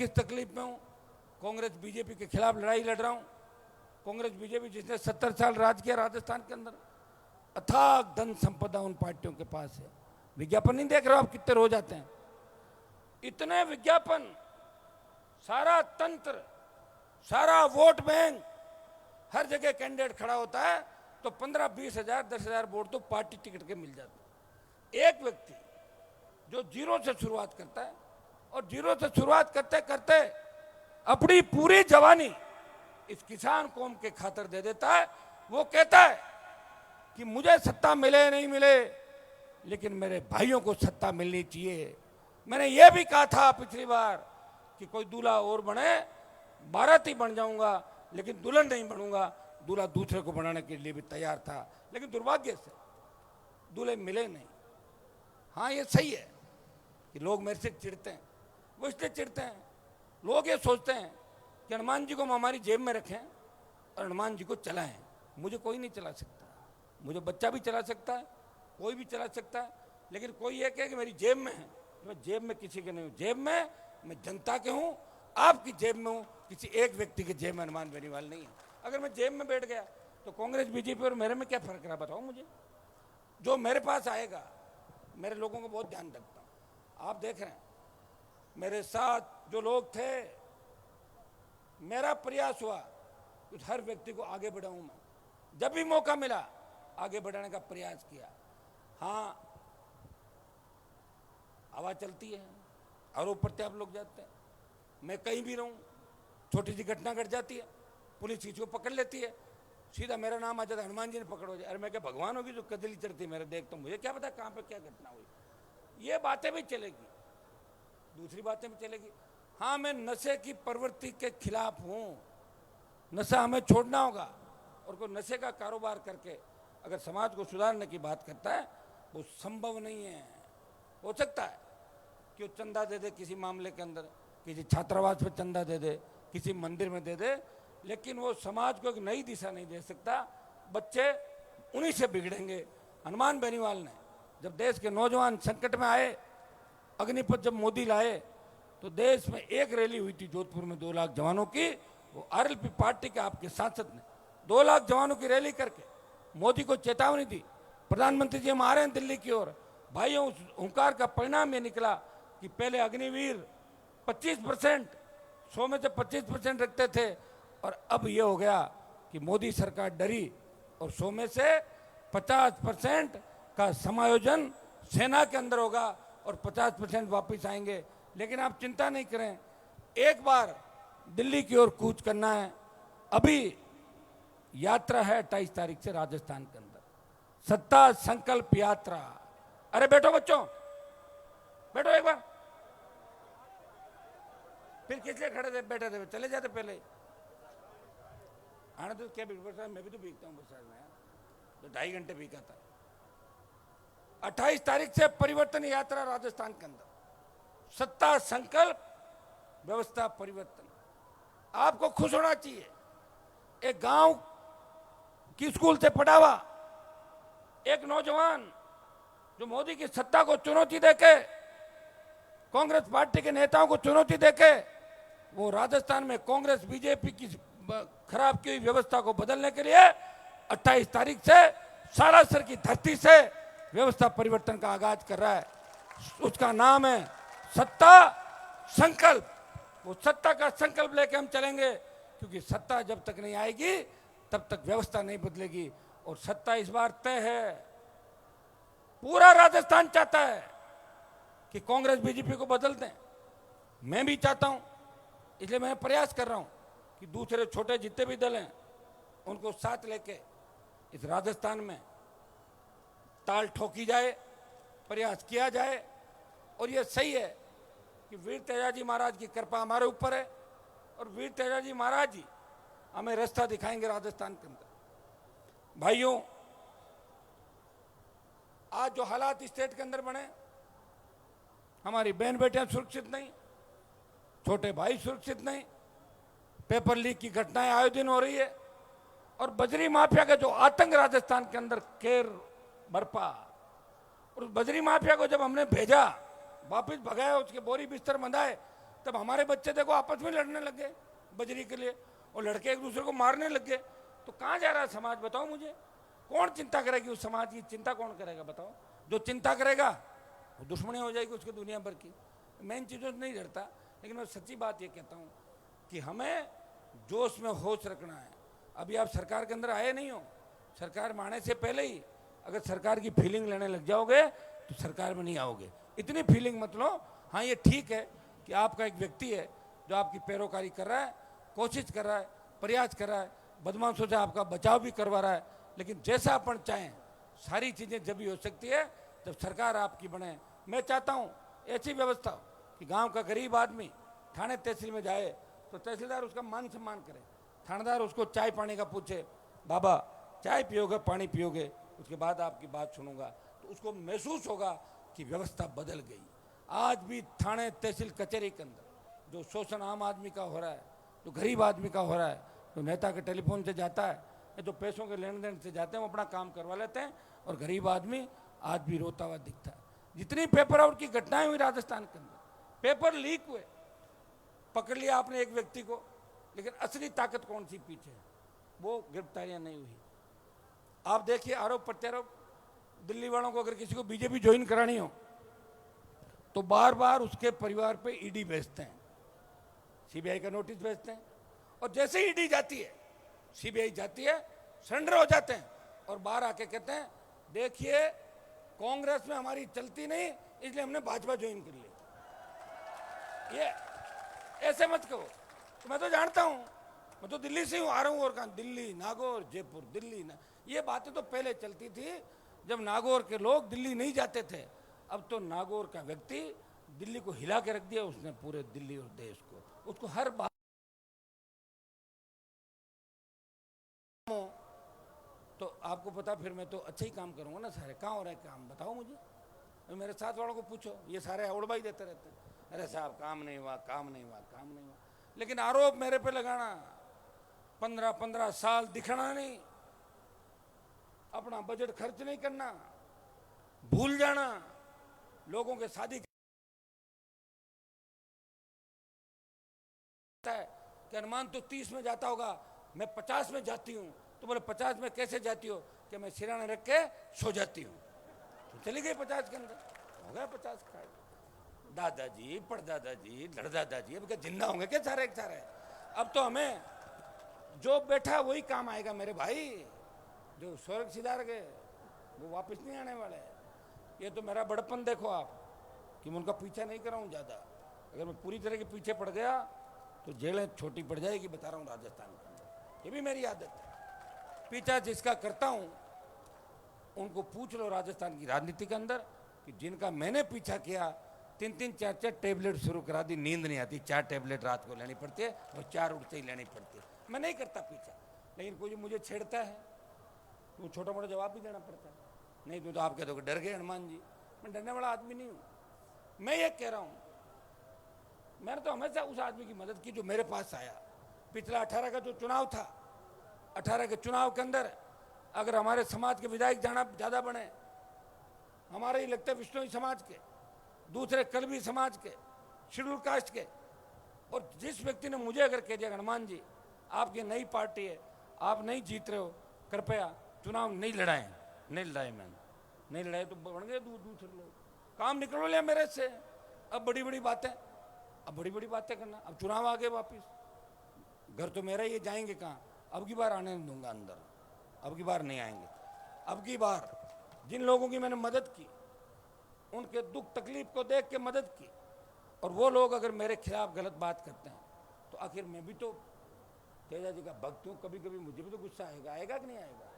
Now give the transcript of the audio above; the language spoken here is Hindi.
किस तकलीफ में हूँ? कांग्रेस बीजेपी के खिलाफ लड़ाई लड़ रहा हूँ। कांग्रेस बीजेपी जिसने 70 साल राज किया राजस्थान के अंदर, अथाक धन संपदा उन पार्टियों के पास है। विज्ञापन नहीं देख रहे हो आप कितने रोज आते हैं? इतने विज्ञापन, सारा तंत्र, सारा वोट बैंक, हर जगह कैंडिडेट खड़ा होता है तो 15-20 हजार 10 हजार वोट तो पार्टी टिकट के मिल जाते। एक व्यक्ति जो जीरो से शुरुआत करता है और जीरो से शुरुआत करते करते अपनी पूरी जवानी इस किसान कौम के खातिर दे देता है। वो कहता है कि मुझे सत्ता मिले नहीं मिले, लेकिन मेरे भाइयों को सत्ता मिलनी चाहिए। मैंने ये भी कहा था पिछली बार कि कोई दूल्हा और बने, बाराती बन जाऊंगा, लेकिन दुल्हन नहीं बनूंगा। दूल्हा दूसरे को बनाने के लिए भी तैयार था, लेकिन दुर्भाग्य से दूल्हे मिले नहीं। हाँ, ये सही है कि लोग मेरे से चिढ़ते हैं। वो इसलिए चिढ़ते हैं, लोग ये सोचते हैं कि हनुमान जी को हम हमारी जेब में रखें और हनुमान जी को चलाएं। मुझे कोई नहीं चला सकता, मुझे बच्चा भी चला सकता है, कोई भी चला सकता है, लेकिन कोई ये कहे कि मेरी जेब में है, मैं जेब में किसी के नहीं हूँ। जेब में मैं जनता के हूँ, आपकी जेब में हूँ, किसी एक व्यक्ति के जेब में हनुमान बेनीवाल नहीं है। अगर मैं जेब में बैठ गया तो कांग्रेस बीजेपी और मेरे में क्या फर्क रहा बताओ मुझे? जो मेरे पास आएगा, मेरे लोगों को बहुत ध्यान रखता हूँ। आप देख रहे हैं मेरे साथ जो लोग थे, मेरा प्रयास हुआ कि हर व्यक्ति को आगे बढ़ाऊं। मैं जब भी मौका मिला आगे बढ़ाने का प्रयास किया। हाँ, हवा चलती है, आरोप प्रत्यारोप लोग जाते हैं। मैं कहीं भी रहूं, छोटी सी घटना घट जाती है, पुलिस किसी को पकड़ लेती है, सीधा मेरा नाम आ जाता है, हनुमान जी ने पकड़ो जाए। अरे मैं क्या भगवान होगी जो कदली चढ़ती मेरे देख, तो मुझे क्या पता कहाँ पे क्या घटना हुई। ये बातें भी चलेगी, दूसरी बातें भी चलेगी। हाँ, मैं नशे की प्रवृत्ति के खिलाफ हूँ। नशा हमें छोड़ना होगा, और कोई नशे का कारोबार करके अगर समाज को सुधारने की बात करता है, वो संभव नहीं है। हो सकता है कि वो चंदा दे दे किसी मामले के अंदर, किसी छात्रावास पे चंदा दे दे, किसी मंदिर में दे दे, लेकिन वो समाज को एक नई दिशा नहीं दे सकता। बच्चे उन्हीं से बिगड़ेंगे। हनुमान बेनीवाल ने जब देश के नौजवान संकट में आए, अग्निपथ जब मोदी लाए, तो देश में एक रैली हुई थी जोधपुर में 2 लाख जवानों की। वो आरएलपी पार्टी के आपके सांसद ने 2 लाख जवानों की रैली करके मोदी को चेतावनी दी, प्रधानमंत्री जी हम आ रहे हैं दिल्ली की ओर। भाइयों, उस हुंकार का परिणाम ये निकला कि पहले अग्निवीर 25%, 100 में से 25% रखते थे, और अब ये हो गया कि मोदी सरकार डरी और 100 में से 50% का समायोजन सेना के अंदर होगा और 50% वापस आएंगे। लेकिन आप चिंता नहीं करें, एक बार दिल्ली की ओर कूच करना है। अभी यात्रा है 28 तारीख से राजस्थान के अंदर, सत्ता संकल्प यात्रा। अरे बैठो बच्चों, बैठो एक बार। फिर किस लिए खड़े थे, बैठे थे, चले जाते पहले। आना तो क्या बिल्कुल, मैं भी तो भीगता हूँ बरसात में, तो 2.5 घंटे भीगा था। 28 तारीख से परिवर्तन यात्रा राजस्थान के अंदर, सत्ता संकल्प व्यवस्था परिवर्तन। आपको खुश होना चाहिए। एक गांव की स्कूल से पढ़ा हुआ एक नौजवान जो मोदी की सत्ता को चुनौती देके, कांग्रेस पार्टी के नेताओं को चुनौती देके, वो राजस्थान में कांग्रेस बीजेपी की खराब की हुई व्यवस्था को बदलने के लिए 28 तारीख से सालासर की धरती से व्यवस्था परिवर्तन का आगाज कर रहा है। उसका नाम है सत्ता संकल्प। वो सत्ता का संकल्प लेके हम चलेंगे, क्योंकि सत्ता जब तक नहीं आएगी तब तक व्यवस्था नहीं बदलेगी। और सत्ता इस बार तय है। पूरा राजस्थान चाहता है कि कांग्रेस बीजेपी को बदल दें। मैं भी चाहता हूं, इसलिए मैं प्रयास कर रहा हूं कि दूसरे छोटे जितने भी दल हैं उनको साथ लेके इस राजस्थान में ताल ठोकी जाए, प्रयास किया जाए। और ये सही है कि वीर तेजाजी महाराज की कृपा हमारे ऊपर है, और वीर तेजाजी महाराज जी हमें रास्ता दिखाएंगे राजस्थान के अंदर। भाइयों, आज जो हालात स्टेट के अंदर बने, हमारी बहन बेटियां सुरक्षित नहीं, छोटे भाई सुरक्षित नहीं, पेपर लीक की घटनाएं आए दिन हो रही है, और बजरी माफिया का जो आतंक राजस्थान के अंदर केर बरपा, और उस बजरी माफिया को जब हमने भेजा, वापिस भगाया, उसके बोरी बिस्तर बंधाए, तब हमारे बच्चे देखो आपस में लड़ने लग गए बजरी के लिए, और लड़के एक दूसरे को मारने लग गए। तो कहाँ जा रहा है समाज, बताओ मुझे। कौन चिंता करेगी उस समाज की, चिंता कौन करेगा बताओ। जो चिंता करेगा वो दुश्मनी हो जाएगी उसकी दुनिया भर की। मैं इन चीज़ों से नहीं डरता, लेकिन मैं सच्ची बात ये कहता हूँ कि हमें जोश में होश रखना है। अभी आप सरकार के अंदर आए नहीं हो, सरकार में आने से पहले ही अगर सरकार की फीलिंग लेने लग जाओगे तो सरकार में नहीं आओगे। इतनी फीलिंग मत लो। हाँ ये ठीक है कि आपका एक व्यक्ति है जो आपकी पैरोकारी कर रहा है, कोशिश कर रहा है, प्रयास कर रहा है, बदमाशों से आपका बचाव भी करवा रहा है, लेकिन जैसा अपन चाहें सारी चीज़ें जब भी हो सकती है जब सरकार आपकी बने। मैं चाहता हूँ ऐसी व्यवस्था कि गांव का गरीब आदमी थाने तहसील में जाए तो तहसीलदार उसका मान सम्मान करे, थानेदार उसको चाय पानी का पूछे, बाबा चाय पियोगे पानी पियोगे, उसके बाद आपकी बात सुनूंगा, तो उसको महसूस होगा कि व्यवस्था बदल गई। आज भी थाने तहसील कचहरी के अंदर जो शोषण आम आदमी का हो रहा है, जो गरीब आदमी का हो रहा है, जो नेता के टेलीफोन से जाता है या जो पैसों के लेन देन से जाते हैं वो अपना काम करवा लेते हैं, और गरीब आदमी आज भी रोता हुआ दिखता है। जितनी पेपर आउट की घटनाएं हुई राजस्थान के अंदर, पेपर लीक हुए, पकड़ लिया आपने एक व्यक्ति को, लेकिन असली ताकत कौन सी पीछे, वो गिरफ्तारियां नहीं हुई। आप देखिए आरोप प्रत्यारोप, दिल्ली वालों को अगर किसी को बीजेपी ज्वाइन करानी हो तो बार बार उसके परिवार पे ईडी भेजते हैं, सीबीआई का नोटिस भेजते हैं, और जैसे ही ईडी जाती है सीबीआई जाती है, सरेंडर हो जाते हैं और बाहर आके कहते हैं देखिए कांग्रेस में हमारी चलती नहीं इसलिए हमने भाजपा ज्वाइन कर ली। ये ऐसे मत कहो। तो मैं तो जानता हूं, मैं तो दिल्ली से हूं, आ रहा हूं, और कहा दिल्ली नागौर जयपुर दिल्ली ना, ये बातें तो पहले चलती थी जब नागौर के लोग दिल्ली नहीं जाते थे। अब तो नागौर का व्यक्ति दिल्ली को हिला के रख दिया उसने, पूरे दिल्ली और देश को। उसको हर बात तो आपको पता, फिर मैं तो अच्छा ही काम करूंगा ना सारे। कहाँ हो रहे काम बताओ मुझे, मेरे साथ वालों को पूछो, ये सारे उड़बाई देते रहते हैं, अरे साहब काम नहीं हुआ काम नहीं हुआ काम नहीं हुआ। लेकिन आरोप मेरे पे लगाना, 15-15 साल दिखना नहीं, अपना बजट खर्च नहीं करना, भूल जाना, लोगों के शादी है कि अनुमान तो 30 में जाता होगा, मैं 50 में जाती हूँ। तो बोले 50 में कैसे जाती हो, कि मैं सिराने रख के सो जाती हूँ। तो चली गई 50 के अंदर, हो गया 50 का। दादाजी परदादाजी लड़दादाजी अब क्या जिंदा होंगे क्या सारे एक सारे। अब तो हमें जो बैठा वही काम आएगा मेरे भाई, जो स्वर्ग सिधार गए वो वापस नहीं आने वाले। ये तो मेरा बड़पन देखो आप कि मैं उनका पीछा नहीं कर रहा हूँ ज़्यादा। अगर मैं पूरी तरह के पीछे पड़ गया तो जेलें छोटी पड़ जाएगी, बता रहा हूँ राजस्थान के अंदर। ये भी मेरी आदत है, पीछा जिसका करता हूँ उनको पूछ लो राजस्थान की राजनीति के अंदर कि जिनका मैंने पीछा किया 3-3 4-4 टैबलेट शुरू करा दी, नींद नहीं आती, 4 टैबलेट रात को लेनी पड़ती है और 4 उठते ही लेनी पड़ती है। मैं नहीं करता पीछा, लेकिन कोई मुझे छेड़ता है तो छोटा मोटा जवाब भी देना पड़ता है। नहीं तो आप कह दो डर गए हनुमान जी, मैं डरने वाला आदमी नहीं हूँ। मैं ये कह रहा हूँ, मैंने तो हमेशा उस आदमी की मदद की जो मेरे पास आया। पिछला 18 का जो चुनाव था, 18 के चुनाव के अंदर अगर हमारे समाज के विधायक ज़्यादा बने, हमारे ही लगते विष्णोई समाज के, दूसरे कलबी समाज के, शेड्यूल कास्ट के, और जिस व्यक्ति ने मुझे अगर कह दिया हनुमान जी आपकी नई पार्टी है, आप नहीं जीत रहे हो, कृपया चुनाव नहीं लड़ाएं, नहीं लड़ाए, मैंने नहीं लड़ाए तो बन गए दूसरे लोग, काम निकल लिया मेरे से। अब बड़ी बड़ी बातें करना, अब चुनाव आ गए वापिस, घर तो मेरा ही, जाएंगे कहाँ। अब की बार आने नहीं दूंगा अंदर, अब की बार नहीं आएंगे। अब की बार जिन लोगों की मैंने मदद की, उनके दुख तकलीफ को देख के मदद की, और वो लोग अगर मेरे खिलाफ गलत बात करते हैं तो आखिर मैं भी तो तेजा जी का भक्त हूँ, कभी कभी मुझे भी तो गुस्सा आएगा कि नहीं आएगा।